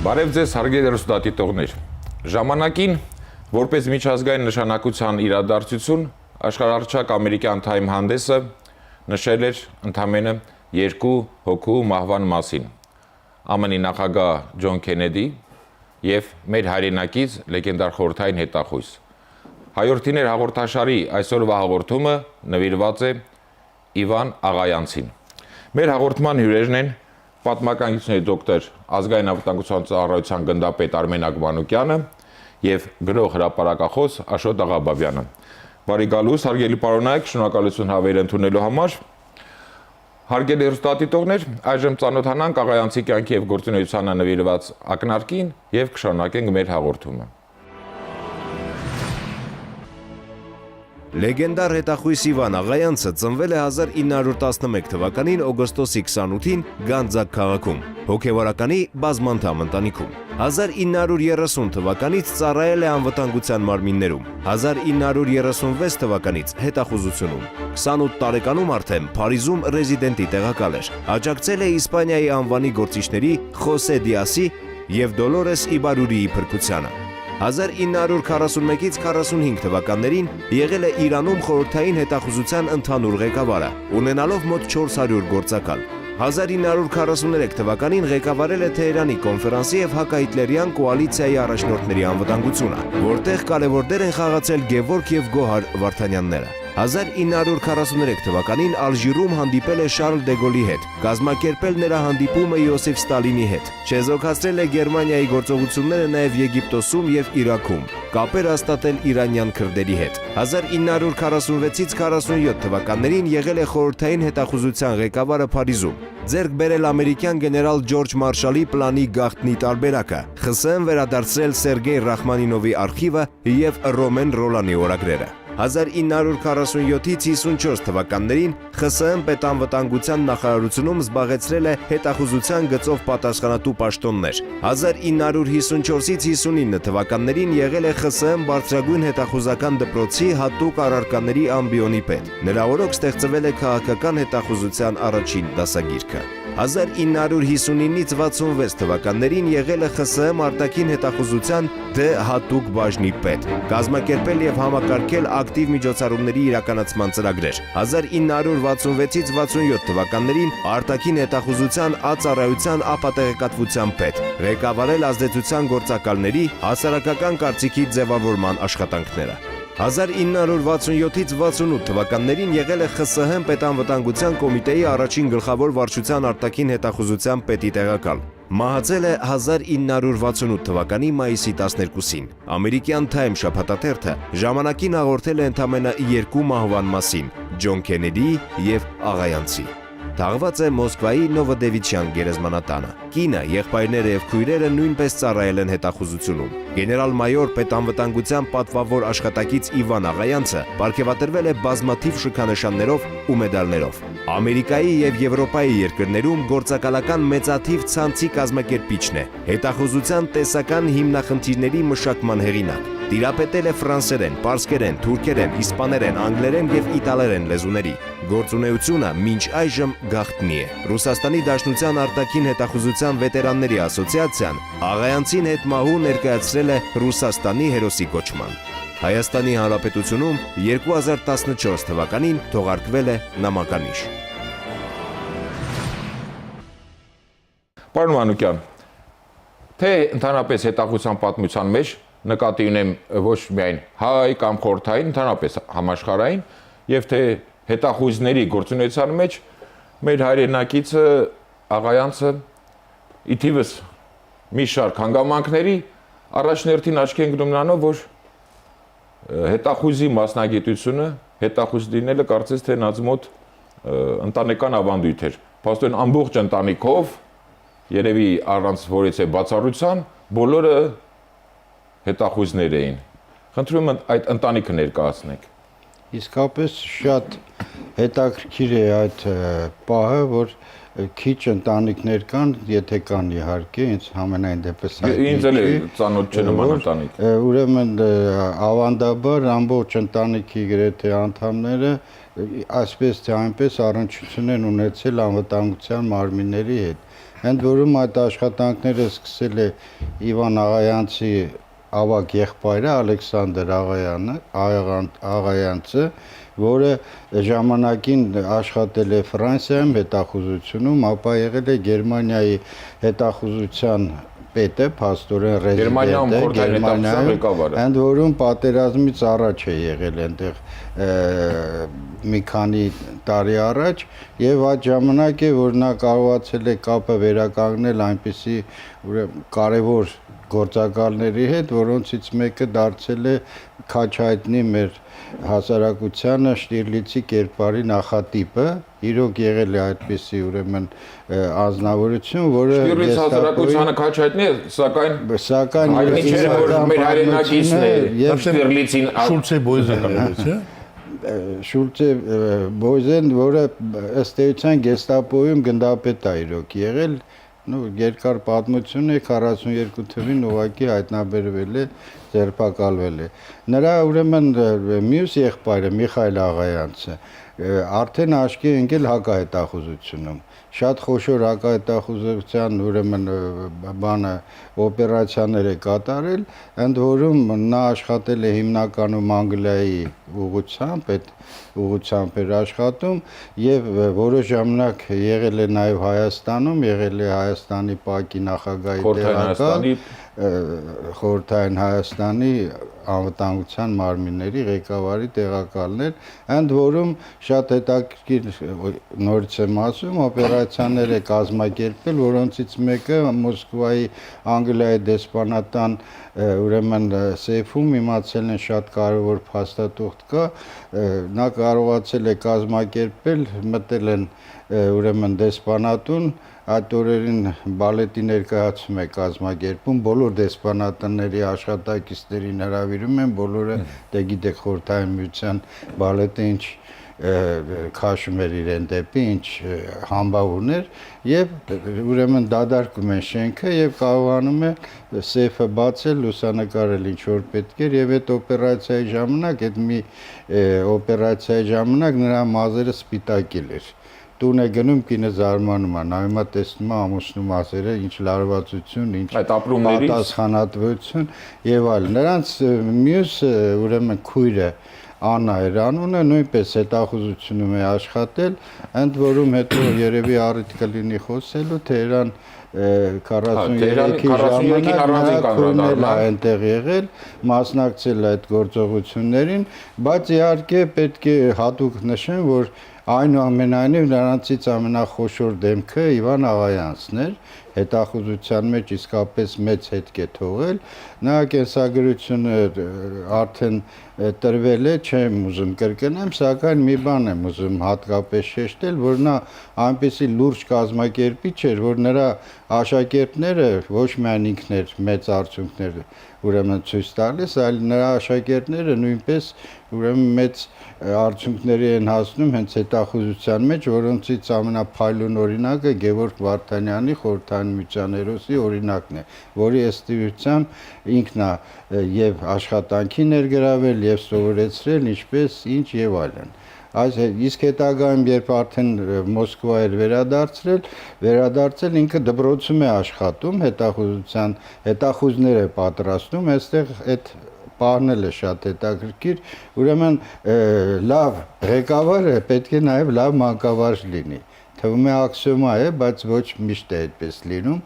Բարև ձեզ հարգելի հեռուստադիտողներ։ Ժամանակին որպես միջազգային նշանակության իրադարձություն աշխարհահռչակ ամերիկյան Time հանդեսը նշել էր ընդամենը 2 հոգու մահվան մասին։ ԱՄՆ-ի նախագահ Ջոն Քենեդի եւ մեր հայրենակից լեգենդար խորհրդային հետախույզ։ Հայորդիներ հաղորդաշարի այսօրվա հաղորդումը նվիրված է Իվան Աղայանցին։ Մեր հաղորդման հյուրերն են պատմական գիտությունների դոկտոր ազգային անվտանգության ծառայության գնդապետ Արմեն Ագմանուկյանը եւ գրող հրապարակախոս Աշոտ Աղաբաբյանը։ Բարի գալուս, հարգելի պարոնայք, շնորհակալություն հավերը ընդունելու համար։ Հարգելի հեռուստադիտողներ, այժմ ծանոթանանք Աղայանցի կյանքի եւ գործունեությանը նվիրված ակնարկին եւ կշարունակենք մեր հաղորդումը։ Լեգենդար հետախույս Իվան Աղայանցը ծնվել է 1911 թվականին օգոստոսի 28-ին Գանձակ քաղաքում, հոգևորականի բազմանդամ ընտանիքում։ 1930 թվականից ծառայել է անվտանգության մարմիններում, 1936 թվականից հետախուզությունում։ 28 տարեկանում արդեն Փարիզում ռեզիդենտի տեղակալ էր։ Աջակցել է Իսպանիայի անվանի գործիչների Խոսե Դիասի եւ Դոլորես Իբարուրիի փրկությանը։ 1941-ից 45 թվականներին եղել է Իրանում խորհրդային հետախուզության ընդհանուր ղեկավարը, ունենալով մոտ 400 գործակալ։ 1943 թվականին ղեկավարել է Թեհրանի կոնֆերանսի եւ հակահիտլերյան կոալիցիայի առաջնորդների անվտանգությունը, որտեղ կարևոր դեր են խաղացել Գևորգ եւ Գոհար Վարդանյանները։ 1943 թվականին Ալժիրում հանդիպել է Շարլ դե Գոլի հետ, կազմակերպել նրա հանդիպումը Յոսիֆ Ստալինի հետ, չեզոքացրել է Գերմանիայի գործողությունները նաև Եգիպտոսում եւ Իրաքում, կապեր հաստատել իրանյան քրդերի հետ։ 1946-ից 47 թվականներին եղել է խորհրդային հետախուզության ղեկավարը Փարիզում, ձեռք բերել ամերիկյան գեներալ Ջորջ Մարշալի պլանի գաղտնի տարբերակը, ԽՍՀՄ վերադարձրել Սերգեյ Ռախմանինովի արխիվը եւ Ռոմեն Ռոլանի օրագրերը։ 1947-ից 54 թվականներին ԽՍՀՄ պետանվտանգության նախարարությունում զբաղեցրել է հետախուզության գծով պատասխանատու պաշտոններ։ 1954-ից 59 թվականներին եղել է ԽՍՀՄ բարձրագույն հետախուզական դպրոցի հատուկ առարկաների ամբիոնի պետ։ Նրա օրոք ստեղծվել է քաղաքական հետախուզության առաջին դասագիրքը։ 1959-ից 66 թվականներին եղել է ԽՍՀՄ արտաքին հետախուզության Դ հատուկ բաժնի պետ, կազմակերպել եւ համակարգել ակտիվ միջոցառումների իրականացման ծրագրեր։ 1966-ից 67 թվականներին արտաքին հետախուզության ծառայության ապատեղեկատվության պետ, ղեկավարել ազդեցության գործակալների հասարակական կարծիքի ձևավորման աշխատանքները։ 1967-ից 68 թվականներին եղել է ԽՍՀՄ պետանվտանգության կոմիտեի առաջին գլխավոր վարչության արտաքին հետախուզության պետի տեղակալ։ Մահացել է 1968 թվականի մայիսի 12-ին։ Ամերիկյան Time շաբաթաթերթը ժամանակին հաղորդել է ընդամենը 2 մահվան մասին՝ Ջոն Քենեդիի եւ Աղայանցի։ Թաղված է Մոսկվայի Նովոդևիչյան գերեզմանատանը։ Կինը, եղբայրները եւ քույրերը նույնպես ծառայել են հետախուզությունում։ Գեներալ-մայոր պետանվտանգության պատվավոր աշխատակից Իվան Աղայանցը պարգևատրվել է բազմաթիվ շքանշաններով ու մեդալներով։ Ամերիկայի եւ Եվրոպայի երկրներում գործակալական մեծաթիվ ցանցի կազմակերպիչն է, հետախուզության տեսական հիմնախնդիրների մշակման հեղինակ։ Տիրապետել է ֆրանսերեն, պարսկերեն, թուրքերեն, իսպաներեն, անգլերեն եւ իտալերեն լեզուների։ Գործունեությունը մինչ այժմ գաղտնի է։ Ռուսաստանի Դաշնության արտաքին հետախուզության վետերանների ասոցիացիան Աղայանցին հետմահու ներկայացրել է Ռուսաստանի հերոսի կոչման։ Հայաստանի Հանրապետությունում 2014 թվականին թողարկվել է նամականիշ։ Պարոն Մանուկյան, թե ընդհանրապես հետախուզության պատմության մեջ նկատի ունեմ ոչ միայն հայ կամ խորհրդային, ընդհանրապես համաշխարհային, եւ թե հետախույզների գործունեության մեջ մեր հայրենակիցը Աղայանցը իթիվս մի շարք հանգամանքների առաջներթին աչքի են գնում նրանով, որ հետախույզի մասնագիտությունը, հետախույզ լինելը կարծես թե նրանց մոտ ընտանեկան ավանդույթ էր։ Փաստորեն ամբողջ ընտանիքով, երևի առանց որևէ բացառության, բոլորը հետախույզներ էին։ Խնդրում եմ այդ ընտանիքը ներկայացնեք։ Իսկապես շատ հետաքրքիր է այդ պահը, որ քիչ ընտանիքներ կան, եթե կան իհարկե, ինձ համենայն դեպս ինձ էլ ծանոթ չէ նման ընտանիք։ Ուրեմն ավանդաբար ամբողջ ընտանիքի գրեթե անդամները այսպես թե այնպես առնչություն են ունեցել անվտանգության մարմինների հետ։ ընդ որում այդ աշխատանքները սկսել է Իվան Աղայանցի ավագ եղբայրը Ալեքսանդր Աղայանցը, որը ժամանակին աշխատել է Ֆրանսիայում հետախուզությունում, ապա եղել է Գերմանիայի հետախուզության պետը, փաստորեն ռեզիդենտը, ընդ որում պատերազմից առաջ է եղել այնտեղ մի քանի տարի առաջ եւ այդ ժամանակ է որ նա կարողացել է կապը վերականգնել այնպիսի կարևոր գործակալների հետ, որոնցից մեկը դարձել է քաչայտնի մեր հասարակությանը Շտիրլիցի կերպարի նախատիպը, իրոք եղել է այդպիսի ուրեմն անձնավորություն, որը Շտիրլիցի հասարակությանը քաչայտնի է, սակայն մեր հայրենակիցն է Շտիրլիցին Շուլցե Բոյզենը, Շուլցե Բոյզեն, որը ըստ էության գեստապոյում գնդապետ է իրոք եղել, երկար պատմություն է 42 թվին ուղղակի հայտնաբերվել է, ձերբակալվել է։ Նրա ուրեմն մյուս եղբայրը Միխայել Աղայանցը արդեն աչքի է ընկել հակահետախուզությունում։ Շատ խոշոր հակահետախուզության ուրեմն բանը օպերացիաներ է կատարել, ընդ որում նա աշխատել է հիմնականում Անգլիայի ուղղությամբ, այդ ուղղությամբ էր աշխատում եւ որոշ ժամանակ եղել է նաեւ Հայաստանում, եղել է Հայաստանի ՊԱԿ-ի նախագահի տեղակալ, Խորհրդային Հայաստանի անվտանգության մարմինների ղեկավարի տեղակալներ, ընդ որում շատ հետաքրքիր նորից եմ ասում, օպերացիաներ է կազմակերպել, որոնցից մեկը Մոսկվայի Անգլիայի դեսպանատան ուրեմն սեյֆում իմացել են շատ կարևոր փաստաթուղթ կա, նա կարողացել է կազմակերպել, մտել են ուրեմն դեսպանատուն, այդ օրերին բալետի ներկայացում է կազմակերպում, բոլոր դեսպանատների աշխատակիցներին հրավիրում են, բոլորը դե գիտեք Խորհրդային Միության բալետը ինչ քաշում էր իրեն դեպի, ինչ համբավ ուներ եւ ուրեմն դադարքում են շենքը եւ կարողանում է սեյֆը բացել, լուսանկարել ինչ որ պետք էր եւ այդ օպերացիայի ժամանակ, այդ մի օպերացիայի ժամանակ նրա մազերը սպիտակել էր։ Տուն է գնում կինը զարմանում է, նայում է տեսնում է ամուսնու մազերը, ինչ լարվածություն, ինչ պատասխանատվություն եւ այլն։ Նրանց մյուս ուրեմն քույրը Աննա էր անունը, նույնպես հետախուզությունում է աշխատել, ընդ որում հետո երևի առիթ կլինի խոսելու Թեհրան 43-ի ժամանակ քույրն է այնտեղ եղել, մասնակցել այդ գործողություններին, բայց իհարկե պետք է հատուկ նշեմ, որ այնուամենայնիվ նրանցից ամենախոշոր դեմքը Իվան Աղայանցն էր, հետախուզության մեջ իսկապես մեծ հետք է թողել, նա կենսագրությունը արդեն տրվել է, չեմ ուզում կրկնեմ, սակայն մի բան եմ ուզում հատկապես շեշտել, որ նա այնպիսի լուրջ կազմակերպիչ էր, որ նրա աշակերտները ոչ միայն ինքն էր մեծ արդյունքներ ուրեմն ցույց տալիս, այլ նրա աշակերտները նույնպես ուրեմն մեծ արդյունքների են հասնում հենց հետախուզության մեջ, որոնցից ամենափայլուն օրինակը Գևորգ Վարդանյանի Խորհրդային Միության հերոսի օրինակն է, որի ըստ էության ինքն է եւ աշխատանքի ներգրավել եւ սովորեցրել ինչպես ինչ եւ այլն։ Այս իսկ հետագայում երբ արդեն Մոսկվա էր վերադարձել ինքը դպրոցում է աշխատում, հետախուզներ է պատրաստում, այստեղ այդ պահն է շատ հետաքրքիր, ուրեմն լավ ղեկավարը պետք է նաև լավ մանկավարժ լինի։ Թվում է աքսիոմա է, բայց ոչ միշտ է այդպես լինում։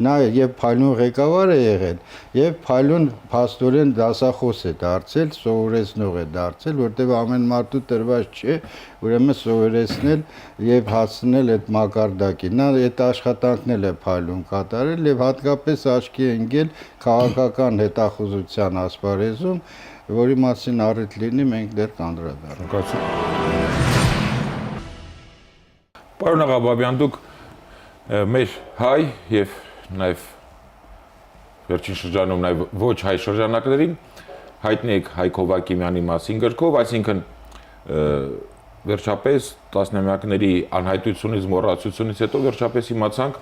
Նա եւ փայլուն ղեկավար է եղել, եւ փայլուն փաստորեն դասախոս է դարձել, սովորեցնող է դարձել, որտեղ ամեն մարդու տրված չէ, ուրեմն սովորեցնել եւ հասցնել այդ մակարդակին։ Նա այդ աշխատանքն է փայլուն կատարել եւ հատկապես աչքի է ընկել քաղաքական հետախուզության ասպարեզում, որի մասին առիթ լինի մենք դեռ կանդրադառնանք։ Պարոն Աղաբաբյան, դուք մեր հայ եւ նաեւ վերջին շրջանում նաեւ ոչ հայ շրջանակներին հայտնի եք Հայկ Հովակիմյանի մասին գրքով, այսինքն վերջապես տասնամյակների անհայտությունից, մոռացությունից հետո վերջապես իմացանք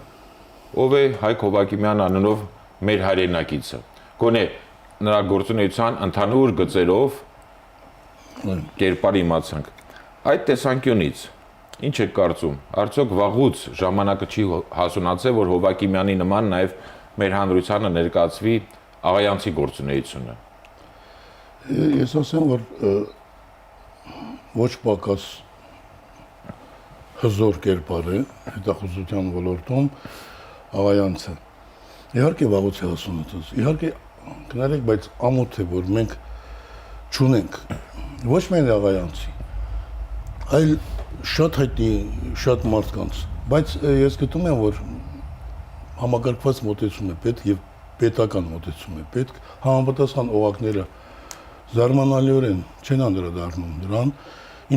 ով է Հայկ Հովակիմյան անունով մեր հայրենակիցը։ Գոնե նրա գործունեության ընդհանուր գծերով կերպար իմացանք։ Այդ տեսանկյունից ինչ եք կարծում, արդյոք վաղուց ժամանակը չի հասունացել, որ Հովակիմյանի նման նաև մեր հանրությանը ներկայացվի աղայանցի գործունեությունը։ Ես ասեմ, որ ոչ պակաս հզոր կերպար է հետախուզության ոլորտում աղայանցը։ Իհարկե վաղուց է հասունացած։ Իհարկե կներեք, բայց ամոթ է, որ մենք չունենք ոչ միայն աղայանցի, այլ շատ հայտնի, շատ մարդկանց, բայց ես գտնում եմ, որ համակարգված մոտեցում է պետք եւ պետական մոտեցում է պետք, համապատասխան օղակները զարմանալիորեն չեն անդրադառնում դրան,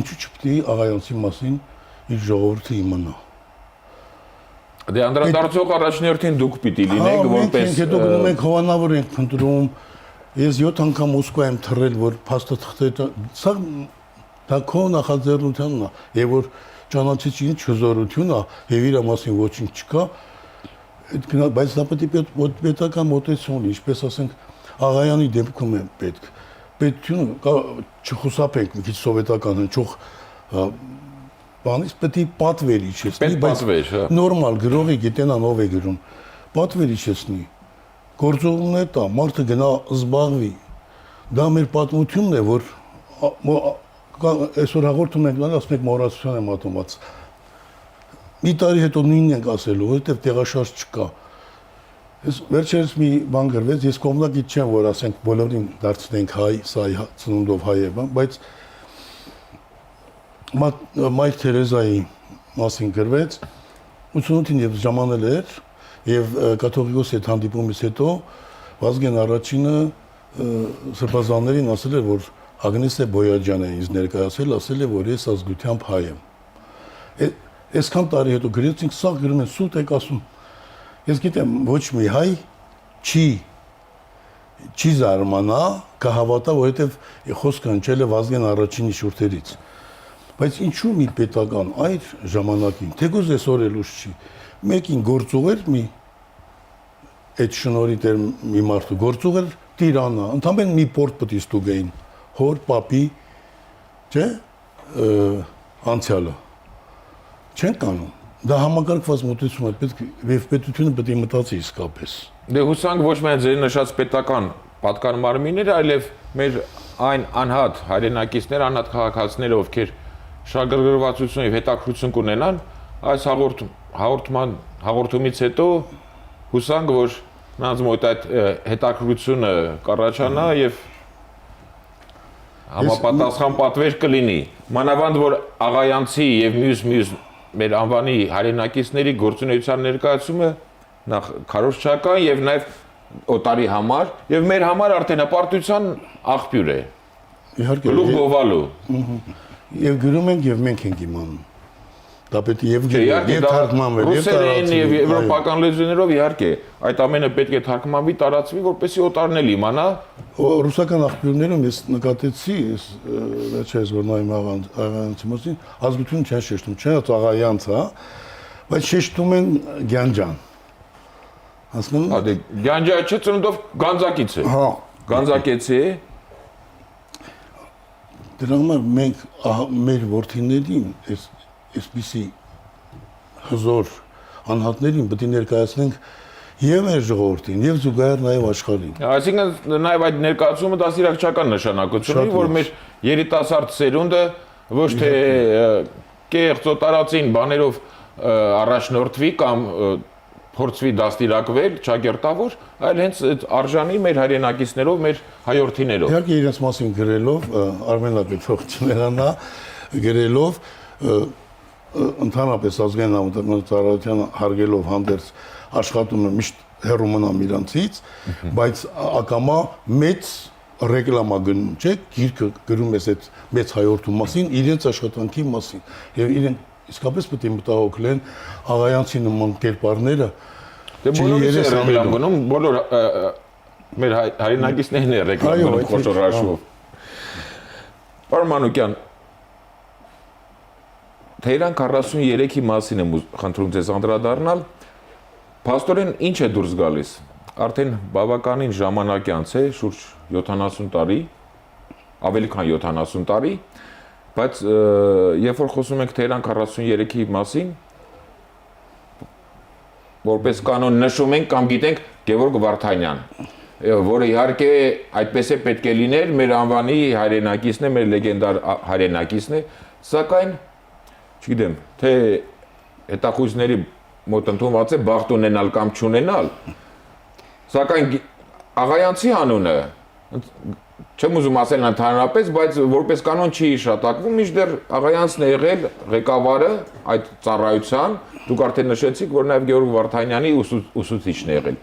ինչու չպետք է աղայանցի մասին իր ժողովուրդը իմանա։ Դե անդրադարձող առաջնորդին դուք պիտի լինեք, որպես Հետո գնում ենք հովանավոր ենք փնտրում։ Ես 7 անգամ Մոսկվա եմ թռել, որ փաստաթղթերը սա դա քո նախաձեռնությունն է, եւ որ ճանաչեցի ինչ հզորություն է, եւ իր մասին ոչինչ չկա, բայց դա պետք է պետական մոտեցում լինի, ինչպես ասենք, Աղայանի դեպքում է պետք։ Պետությունը չխուսափենք մի քիչ սովետական հնչող բանից պետք է պատվեր իջեցնի, բայց նորմալ գրողի գիտենան ով է գրում, պատվեր իջեցնի, գործողություններ տա, մարդը գնա զբաղվի, դա մեր պատմությունն է, որ այսօր հաղորդում ենք, ասում ենք մոռացության եմ ատոմած, մի տարի հետո նույնն ենք ասելու, որովհետև տեղաշարժ չկա, վերջերս մի բան գրվեց, ես կողմնակից չեմ, որ ասենք բոլորին դարձնենք հայ, սա ծնունդով հայ է, բայց Մայր Թերեզայի մասին գրվեց, 88-ին երբ ժամանել էր եւ կաթողիկոսի հետ հանդիպումից հետո Վազգեն առաջինը սրբազաններին ասել էր, որ Ագնեսե Բոյաջանը ինձ ներկայացել, ասել է, որ ես ազգությամբ հայ եմ։ Այսքան տարի հետո գրեցինք, սա գրում են սուտ եք ասում։ Ես գիտեմ, ոչ մի հայ չի զարմանա, կհավատա, որովհետեւ խոսքը հնչել է Վազգեն առաջինի շուրթերից։ Բայց ինչու մի պետական այդ ժամանակին, թեկուզ այսօր էլ ուշ չի, մեկին գործուղեր մի այդ շնորհի տեր մի մարդու գործուղեր Տիրանա, ընդհանրեն մի պորտ պետք է ստուգեին, հոր, պապի, չէ, անցյալը, չեն կանում, դա համակարգված մոտեցում է, պետք պետությունը պետք է մտածի իսկապես։ Դե հուսանք ոչ միայն ձեր նշած պետական պատկանմարմինները, այլև մեր այն անհատ հայրենակիցներ, անհատ քաղաքացիները, ովքեր շահագրգռվածություն եւ հետաքրություն կունենան, այս հաղորդումից հետո հուսանք, որ նրանց մոտ այդ հետաքրությունը կառաջանա եւ համապատասխան պատվեր կլինի։ Մանավանդ որ աղայանցի եւ մյուս մեր անվանի հայրենակիցների գործունեության ներկայացումը նախ քարոզչական եւ նաեւ օտարի համար եւ մեր համար արդեն հպարտության աղբյուր է։ Իհարկե, գլուխ գովալու։ Եվ գրում ենք եւ մենք ենք իմանում։ Դա պետք է եւ թարգմանվել եւ տարածվի եւ եվրոպական լեզուներով իհարկե այդ ամենը պետք է թարգմանվի, տարածվի, որպեսզի օտարն էլ իմանա։ Ռուսական աղբյուրներում ես նկատեցի, վերջերս որ նայում աղայանցի մասին, ազգություն չեն շեշտում, չէ՞ աղայանց, հա, բայց շեշտում են Գյանջան։ Հասկանում եք։ Հա, Գյանջա չէ, ծնունդով Գանձակից է։ Հա, Գանձակեցի է։ Դրա համար մենք մեր որդիներին այսպիսի հզոր անհատներին պետք է ներկայացնենք եւ մեր ժողովրդին եւ զուգահեռ նաեւ աշխարհին։ Այսինքն նաեւ այդ ներկայացումը դասիրակչական նշանակություն ունի, որ մեր երիտասարդ սերունդը ոչ թե կեղծ օտարածին բաներով առաջնորդվի կամ փորձվի դաստիարակվել, ճակերտավոր, այլ հենց այդ արժանի մեր հայրենակիցներով, մեր հայրենիներով։ Իհարկե իրենց մասին գրելով Արմենապետ Թողջյանն գրելով ընդհանրապես ազգային անվտանգության ծառայությանը հարգելով հանդերձ աշխատում է միշտ հեռու մնամ իրանցից, բայց ակամա մեծ ռեկլամա գնում, չէ, գիրքը գրում ես այդ մեծ հայրենի մասին, իրենց աշխատանքի մասին, եւ իրենք իսկապես պետք է մտահոգեն աղայանցի նման կերպարները։ Դե բոլորից է ռեկլամ գնում, բոլոր մեր հայրենակիցներն են ռեկլամ գնում խոշոր հաշվով։ Պարոն Մանուկյան, Թեհրան 43-ի մասին եմ խնդրում ձեզ անդրադառնալ։ Փաստորեն ինչ է դուրս գալիս։ Արդեն բավականին ժամանակ անց է, շուրջ 70 տարի, ավելի քան 70 տարի, Բայց երբ որ խոսում ենք Թեհրան 43-ի մասին, որպես կանոն նշում ենք կամ գիտենք Գևորգ Վարդանյան, որը իհարկե այդպես է պետք է լիներ, մեր անվանի հայրենակիցն է, մեր լեգենդար հայրենակիցն է, սակայն չգիտեմ, թե հետախույզների մոտ ընդունված է բախտ ունենալ կամ չունենալ, սակայն Աղայանցի անունը չեմ ուզում ասել ընդհանրապես, բայց որպես կանոն չի հիշատակվում, մինչդեռ Աղայանցն է եղել ղեկավարը այդ ծառայության, դուք արդեն նշեցիք, որ նաև Գևորգ Վարդանյանի ուսուցիչն է եղել։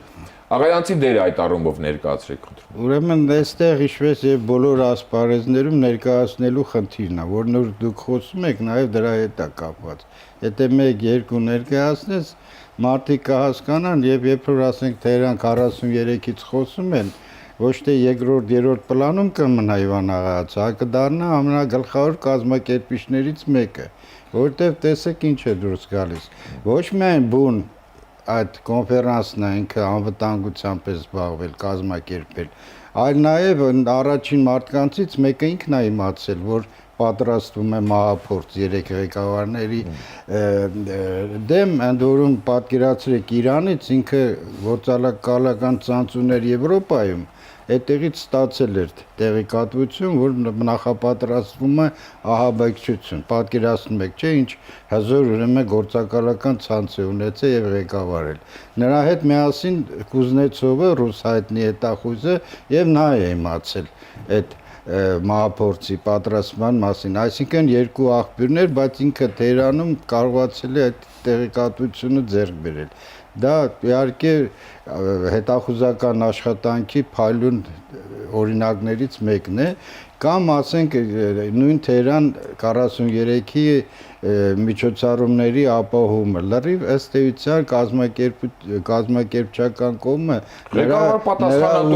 Աղայանցի դերը այդ առումով ներկայացրեք խնդրում։ Ուրեմն այստեղ հիշվեց եւ բոլոր ասպարեզներում ներկայացնելու խնդիրն է, որ նոր դուք խոսում եք, նաեւ դրա հետ է կապված։ Եթե 1-2 ներկայացնես, մարդիկ կհասկանան եւ երբ որ ասենք Թեհրան 43-ից խոսում են, ոչ թե երկրորդ, երրորդ պլանում կմնա Իվան Աղայացը, այլ կդառնա ամենագլխավոր կազմակերպիչներից մեկը, որտեղ տեսեք ինչ է դուրս գալիս։ Ոչ միայն բուն այդ կոնֆերանսն է ինքը անվտանգությամբ է զբաղվել, կազմակերպել, այլ նաև առաջին մարդկանցից մեկը ինքն է իմացել, որ պատրաստվում է մահափորձ 3 ղեկավարների դեմ, ընդ որում պատկերացրեք Իրանից ինքը գործակալական ցանցուներ Եվրոպայում այդտեղից ստացել էր տեղեկատվություն, որ նախապատրաստվում է ահաբեկչություն, պատկերացնում եք, չէ, ինչ հզոր ուրեմն գործակալական ցանց է ունեցել եւ ղեկավարել։ Նրա հետ միասին Կուզնեցովը, ռուս հայտնի հետախույզը եւ նա է իմացել այդ մահափորձի պատրաստման մասին, այսինքն երկու աղբյուրներ, բայց ինքը Թեհրանում կարողացել է այդ տեղեկատվությունը ձեռք բերել։ Դա իհարկե հետախուզական աշխատանքի փայլուն օրինակներից մեկն է, կամ ասենք նույն Թեհրան 43-ի միջոցառումների ապահովումը լրիվ ըստ էության կազմակերպչական կողմը նրա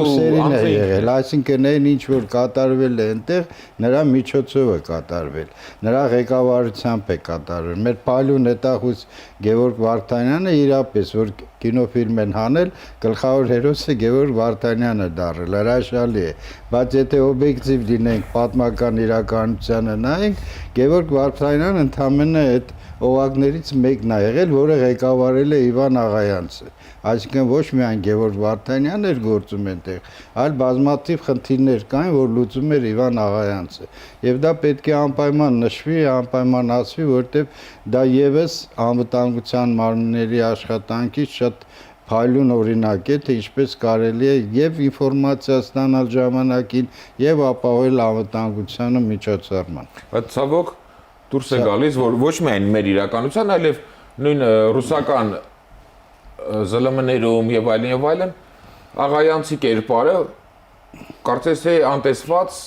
ուսերին է եղել, այսինքն այն ինչ որ կատարվել է այնտեղ նրա միջոցով է կատարվել, նրա ղեկավարությամբ է կատարվել։ Մեր փայլուն հետախույզ Գևորգ Վարդանյանը իրապես որ կինոֆիլմ են հանել, գլխավոր հերոսը Գևորգ Վարդանյանը դառել, հրաշալի է, բայց եթե օբյեկտիվ լինենք պատմական իրականությանը նայենք, Գևորգ Վարդանյանը ընդամենը այդ օղակներից մեկն է եղել, որը ղեկավարել է Իվան Աղայանցը, այսինքն ոչ միայն Գևորգ Վարդանյանն էր գործում այնտեղ, այլ բազմաթիվ խնդիրներ կային, որ լուծում էր Իվան Աղայանցը, եւ դա պետք է անպայման նշվի, անպայման ասվի, որտեղ դա եւս անվտանգության մարմինների աշխատանքից շատ փայլուն օրինակ է, թե ինչպես կարելի է եւ ինֆորմացիա ստանալ ժամանակին եւ ապահովել անվտանգությանը միջոցառման։ Բայց ցավոք դուրս է գալիս, որ ոչ միայն մեր իրականության, այլև նույն ռուսական ԶԼՄ-ներում եւ այլն Աղայանցի կերպարը կարծես թե անտեսված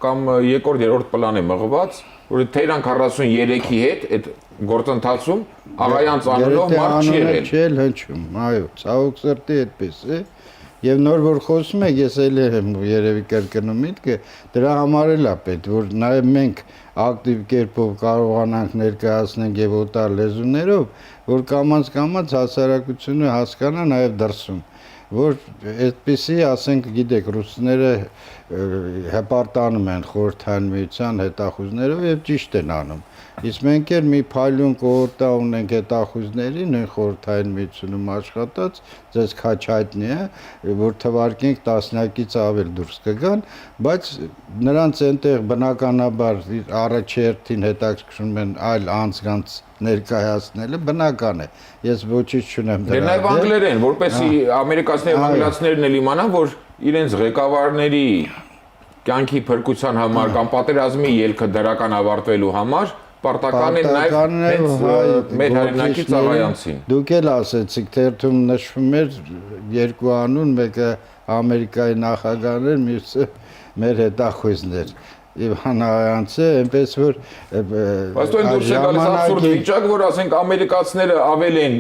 կամ երկրորդ, երրորդ պլան է մղված, որ Թեհրան 43-ի հետ այդ գործընթացում Աղայանց անունով մարդ չի եղել։ Չէ, հնչում, այո, ցավոք սրտի այդպես է։ Եվ նոր որ խոսում եք, ես էլ եմ երևի կրկնում միտքը, դրա համար էլ է պետք, որ նաև մենք ակտիվ կերպով կարողանանք ներկայացնենք եւ օտար լեզուներով, որ կամաց հասարակությունը հասկանա նաև դրսում, որ այդպիսի, ասենք, գիտեք, ռուսները հպարտանում են խորհրդային միության հետախույզներով եւ ճիշտ են անում։ Իսկ մենք էլ մի փայլուն կողորտա ունենք հետախույզների, նույն խորհրդային միությունում աշխատած, ձեզ քաչ հայտնի է, որ թվարկենք տասնյակից ավել դուրս կգան, բայց նրանց այնտեղ բնականաբար առաջերտին հետաքրքրում են այլ անձանց ներկայացնելը բնական է։ Ես ոչինչ չունեմ դրա հետ։ Դե նաև անգլերեն, որպեսզի ամերիկացիները եւ անգլիացիներն էլ իմանան, որ իրենց ղեկավարների կյանքի փրկության համար կամ պատերազմի ելքը դրական ավարտվելու համար պարտական է նաև մեր հայրենակից Աղայանցին։ Դուք էլ ասեցիք, թերթում նշվում էր երկու անուն, մեկը Ամերիկայի նախագահն էր, մյուսը մեր հետախույզն էր։ Իվան Աղայանցը, այնպես որ բայց դու դուրս է գալիս абսուրդ վիճակ, որ ասենք ամերիկացիները ավել են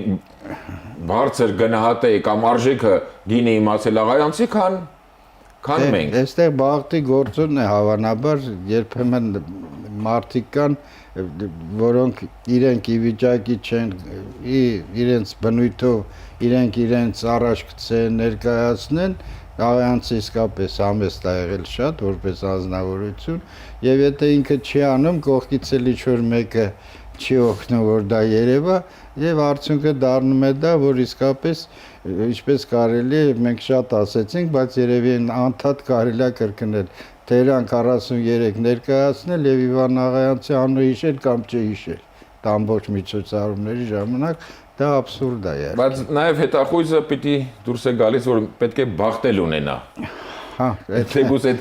բարձր գնահատեի կամ արժեքը գինի իմացել Աղայանցի, քան մենք։ Այստեղ բաղտի գործոնն է հավանաբար, երբեմն մարդիկ կան, որոնք իրենք ի վիճակի չեն իրենց բնույթով իրենց առաջ գցեն, ներկայացնեն Աղյանցը իսկապես համեստ է եղել շատ որպես անձնավորություն եւ եթե ինքը չի անում կողքից էլ ինչ-որ մեկը չի օգնում որ դա երևա եւ արդյունքը դառնում է դա որ իսկապես ինչպես կարելի է մենք շատ ասեցինք բայց երևի անդադ կարելի է կրկնել Տերան 43 ներկայացնել եւ Իվան Աղայանցի անունը հիշել կամ չհիշել ամբողջ միջոցառումների ժամանակ դա абսուրդ է։ Բայց նաև հետախույզը պիտի դուրս է գալիս, որ պետք է բախտել ունենա։ Հա, Թեկուզ այդ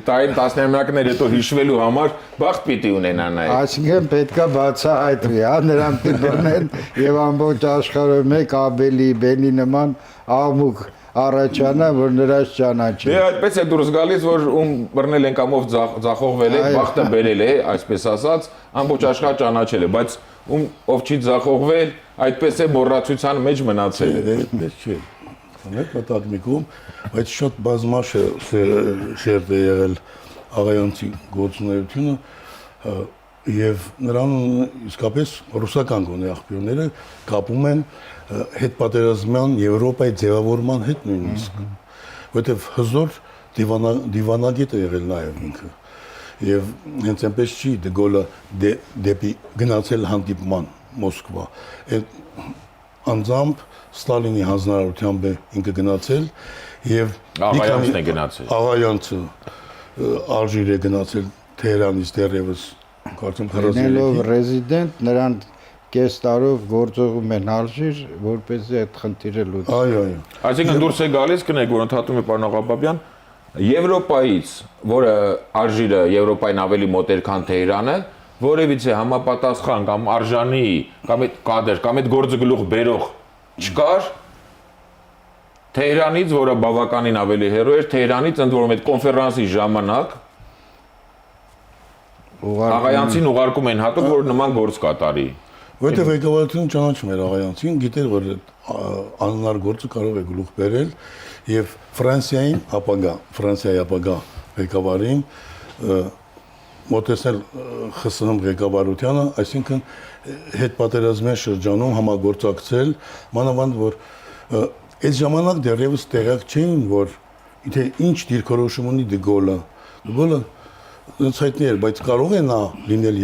տարին 10-ամյակներ հետո հիշվելու համար բախտ պիտի ունենա նաև։ Այսինքն պետքա բացահայտվի, հա, նրանք դիպրնեն եւ ամբողջ աշխարհում մեկ Աբելի, Բենի նման աղմուկ առաջանա, որ նրանց ճանաչի։ Դե այդպես է դուրս գալիս, որ ում բռնել են կամ ով ձախողվել է, բախտը բերել է, այսպես ասած, ամբողջ աշխարհը ճանաչել է, բայց ով չի ձախողվել, այդպես է մոռացության մեջ մնացել է։ Այդպես չէ։ Կանեք պատմիկում, բայց շատ բազմաշերտ է եղել Աղայանցի գործունեությունը եւ նրան իսկապես ռուսական գոնե աղբյուրները կապում են հետպատերազմյան Եվրոպայի ձևավորման հետ նույնիսկ, որովհետեւ հզոր դիվանագետ է եղել նաեւ ինքը եւ հենց այնպես չի Դե Գոլը դեպի գնացել հանդիպման Մոսկվա այդ անձամբ Ստալինի հանձնարարությամբ է ինքը գնացել եւ Աղայանցն է գնացել։ Աղայանցը Ալժիր է գնացել Թեհրանից դեռևս կարծեմ 43 ռեզիդենտ նրան կես տարով գործողում են Ալժիր, որպեսզի այդ խնդիրը լուծի։ Այո։ Այսինքն դուրս է գալիս, կնեք, որ ընդհատում է պարոն Աղաբաբյան, Եվրոպայից, որը Ալժիրը Եվրոպային ավելի մոտ էր, քան Թեհրանը, որևիցե համապատասխան կամ արժանի կամ այդ կադր կամ այդ գործը գլուխ բերող չկար Թեհրանից, որը բավականին ավելի հեռու էր, Թեհրանից ընդ որում այդ կոնֆերանսի ժամանակ Աղայանցին ուղարկում են հատուկ, որ նման գործ կատարի։ Որտեղ ղեկավարությունը ճանաչում էր Աղայանցին, գիտեր որ անհնար գործը կարող է գլուխ բերել եւ Ֆրանսիայի ապագա ղեկավարին մոտեցնել ԽՍՀՄ ղեկավարությանը, այսինքն հետպատերազմյան շրջանում համագործակցել, մանավանդ որ այդ ժամանակ դեռևս տեղյակ չէին, որ եթե ինչ դիրքորոշում ունի Դե Գոլը ցայտնի էր, բայց կարող է նա լինել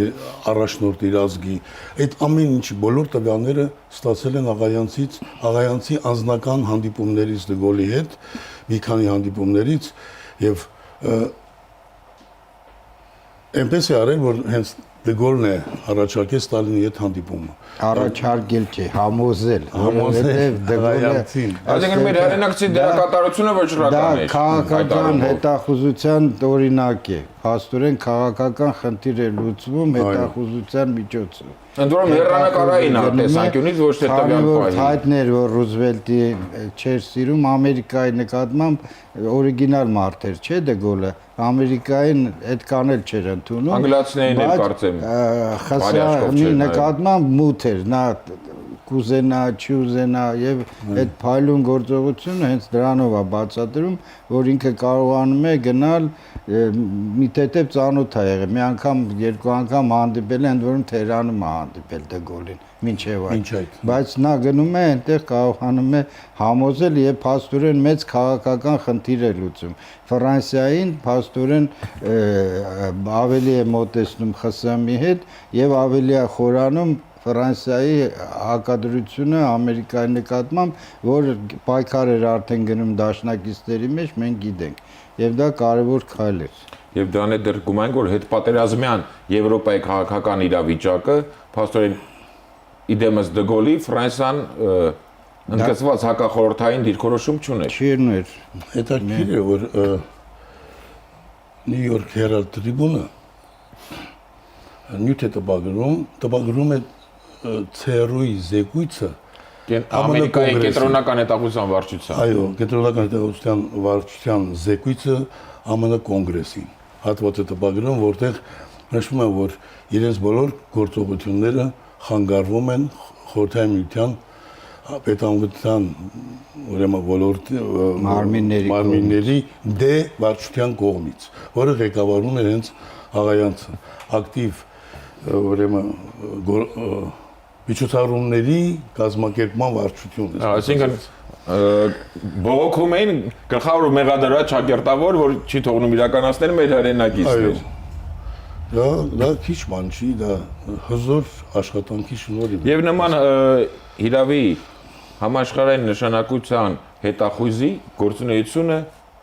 առաջնորդ իր ազգի։ Այդ ամեն ինչ բոլոր տվյալները ստացել են Աղայանցի անձնական հանդիպումներից Դե Գոլի հետ, մի քանի հանդիպումներից եւ այնպես է արել, որ հենց Դե Գոլն է առաջարկել Ստալինի հետ հանդիպումը։ Առաջարկել չէ, համոզել, որովհետև Դե Գոլը Այսինքն մեր հայրենակցի դերակատարությունը վճռական է։ Դա քաղաքական հետախուզության օրինակ է։ Փաստորեն քաղաքական խնդիր է լուծվում հետախուզության միջոցով։ Ընդ որում հեռանկարային տեսանկյունից ոչ թե տվյալ պահի։ Հայտներ որ Ռուզվելտի չէր սիրում Ամերիկայի նկատմամբ օրիգինալ մարդեր, չէ Դե Գոլը Ամերիկային այդքան էլ չէր ընդունում։ Անգլիացիներին էլ կարծեմ։ ԽՍՀՄ-ի նկատմամբ մութ էր, նա կուզենա, չուզենա եւ այդ փայլուն գործողությունը հենց դրանով է բացատրում, որ ինքը կարողանում է գնալ մի թեթև ծանոթ է եղել։ Մի անգամ, երկու անգամ հանդիպել է, ընդ որում Թեհրանում է հանդիպել Դե Գոլին, մինչև այդ։ Բայց նա գնում է այնտեղ կարողանում է համոզել եւ փաստորեն մեծ քաղաքական խնդիր է լուծում։ Ֆրանսիային փաստորեն ավելի է մոտեցնում ԽՍՀՄ-ի հետ եւ ավելի է խորանում Ֆրանսիայի հակադրությունը Ամերիկայի նկատմամբ, որ պայքար էր արդեն գնում դաշնակիցների մեջ, մենք գիտենք, եւ դա կարևոր քայլ էր։ Եվ դրան է դեռ գումենք, որ հետպատերազմյան Եվրոպայի քաղաքական իրավիճակը փաստորեն իդեմս Դե Գոլի Ֆրանսիան ընդգծված հակախորհրդային դիրքորոշում չուներ։ Չուներ։ Հետաքրքիր է, որ New York Herald Tribune նյութ է տպագրում է ՑՌՈ-ի զեկույցը Ամերիկայի կենտրոնական հետախուզության վարչության։ Այո, կենտրոնական հետախուզության վարչության զեկույցը ԱՄՆ կոնգրեսին։ Հատված է տպագրում, որտեղ նշվում է, որ իրենց բոլոր գործողությունները խանգարվում են Խորհրդային Միության պետամգության ուրեմն ոլորտի մարմինների դե վարչության կողմից, որը ղեկավարում է հենց Աղայանցը, ակտիվ ուրեմն միջոցառումների կազմակերպման վարչություն։ Այսինքն բողոքում էին գլխավոր մեղադրած ճակերտավոր, որ չի թողնում իրականացնել մեր հայրենակիցներ։ Դա քիչ բան չի, դա հզոր աշխատանքի շնորհիվ։ Եվ նման իրավի համաշխարհային նշանակության հետախույզի գործունեությունը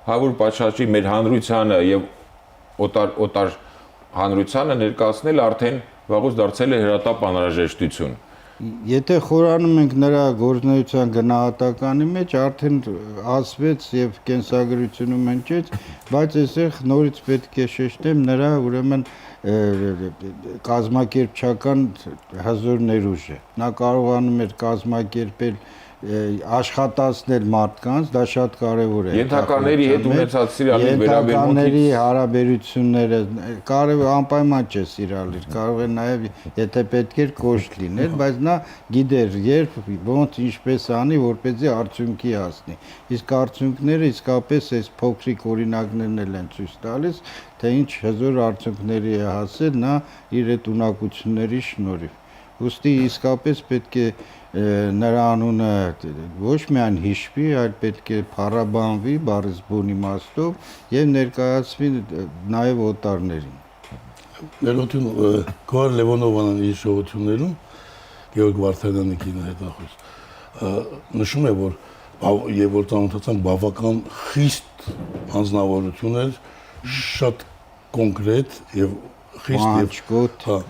հավուր պատշաճի մեր հանրությանը եւ օտար հանրությանը ներկայացնել արդեն վաղուց դարձել է հրատապ անհրաժեշտություն։ Եթե խորանում ենք նրա գործունեության գնահատականի մեջ, արդեն ասվեց եւ կենսագրությունում հնչեց, բայց այսեղ նորից պետք է շեշտեմ նրա ուրեմն կազմակերպչական հզոր ներուժը։ Նա կարողանում էր կազմակերպել աշխատացնել մարդկանց, դա շատ կարևոր է։ Ենթականների հետ ունեցած սիրալիր Ենթականների հարաբերությունները կարևոր անպայման չէ սիրալիր, կարող է նաև եթե պետք էր կոշտ լինել, բայց նա գիտեր երբ ոնց ինչպես անի, որպեսզի արդյունքի հասնի։ Իսկ արդյունքները իսկապես այս փոքրիկ օրինակներն էլ են ցույց տալիս, թե ինչ հզոր արդյունքների է հասել նա իր այդ ունակությունների շնորհիվ։ Ուստի իսկապես պետք է նրա անունը ոչ միայն հիշվի, այլ պետք է փառաբանվի բառից բուն իմաստով եւ ներկայացվի նաեւ օտարներին։ Ներողություն, Գոհար Լևոնովան իր շողություններում Գեորգ Վարդանյանի կինը հետախույզ նշում է, որ եւ որ ծանոթացան բավական խիստ անձնավորություններ, շատ կոնկրետ եւ խիստ եւ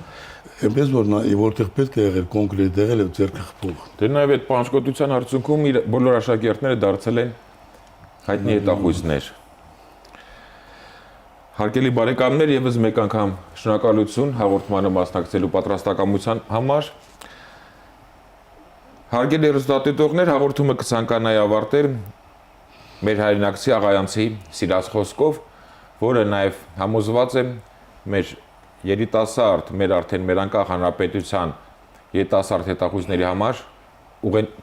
Այնպես որ նա որտեղ պետք է եղել կոնկրետ եղել եւ ձեռքը խփող։ Դե նաեւ այդ պանջկոտության արդյունքում իր բոլոր աշակերտները դարձել են հայտնի հետախույզներ։ Հարգելի բարեկամներ, եւս մեկ անգամ շնորհակալություն հաղորդմանը մասնակցելու պատրաստակամության համար։ Հարգելի հեռուստադիտողներ, հաղորդումը կցանկանայի ավարտել մեր հայրենակցի աղայանցի սիրած խոսքով, որը նաեւ համոզված է մեր երիտասարդ, մեր արդեն մեր անկախ հանրապետության երիտասարդ հետախույզների համար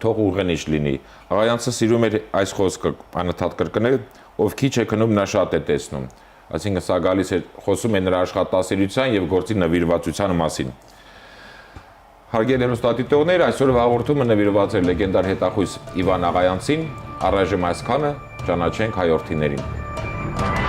թող ուղենիշ լինի։ Աղայանցը սիրում էր այս խոսքը անընդհատ կրկնել, ով քիչ է քնում, նա շատ է տեսնում։ Այսինքն սա գալիս է խոսում է նրա աշխատասիրության եւ գործի նվիրվածության մասին։ Հարգելի հեռուստադիտողներ, այսօրվա հաղորդումը նվիրված է լեգենդար հետախույզ Իվան Աղայանցին, առայժմ այսքանը, ճանաչենք հայրենիներին։